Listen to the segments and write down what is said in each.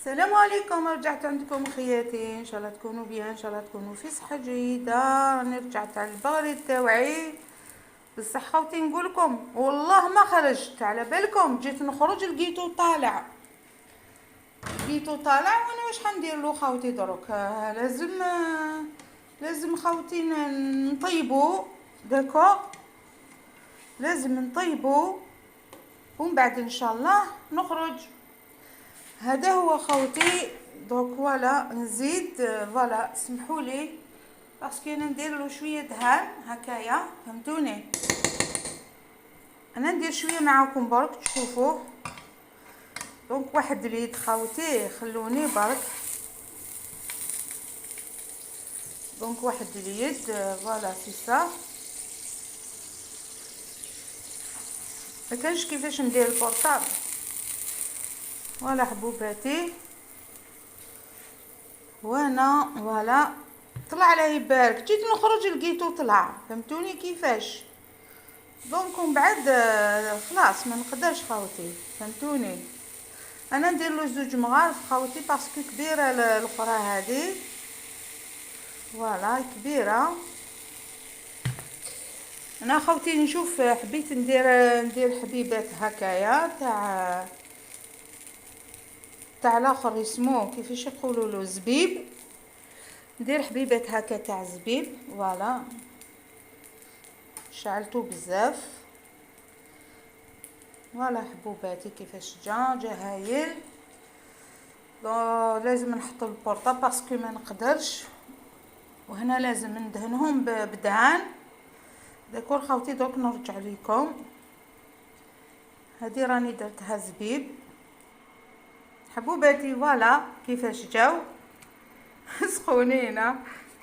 السلام عليكم. رجعت عندكم خياتي، ان شاء الله تكونوا بيان، ان شاء الله تكونوا في صحه جيده. راني رجعت على البغل تاوعي بصح خوتي نقول لكم والله ما خرجت، على بالكم جيت نخرج لقيتو طالع، وانا واش حندير له خوتي دروك؟ لازم خوتي نطيبو داكو، لازم نطيبو ومن بعد ان شاء الله نخرج. هذا هو خوتي. دونك فوالا نزيد فوالا سمحوا لي باسكو انا ندير له شويه دهان هكايا، فهمتوني؟ انا ندير شويه معاكم برك تشوفوا. دونك واحد اليد خوتي، خلوني برك. دونك واحد اليد فوالا سي سا. ما كانش كيفاش ندير البورطابل. فوالا حبوباتي، وانا فوالا طلع عليه يبارك، جيت نخرج لقيتو طلع، فهمتوني كيفاش؟ دونك من بعد خلاص ما نقدرش خوتي، فهمتوني؟ انا ندير له زوج مغارف خوتي باسكو كبيره الاخرى هذه، فوالا كبيره. انا خوتي نشوف حبيت ندير حبيبات هكايا تاع الاخر يسموه كيفاش يقولوا له زبيب، ندير حبيبات هكا تاع زبيب. فوالا شعلته بزاف. فوالا حبوباتي كيفاش جا هايل. لازم نحط البورطه باسكو ما نقدرش، وهنا لازم ندهنهم بدهان داكور خوتي. دوك نرجع لكم. هذه راني درتها زبيب حبوباتي، فوالا كيفاش جاو سخونينه.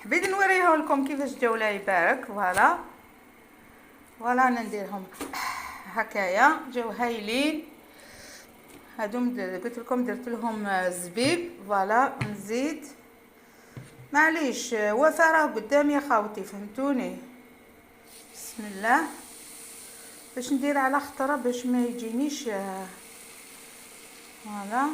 حبيت نوريهم لكم كيفاش جاو لا يبارك. فوالا انا نديرهم هكايا جاو هايلين. هادوم قلت لكم درت لهم زبيب. فوالا نزيد معليش وفرة قدام يا خاوتي، فهمتوني؟ بسم الله. باش ندير على خطره باش ما يجينيش. فوالا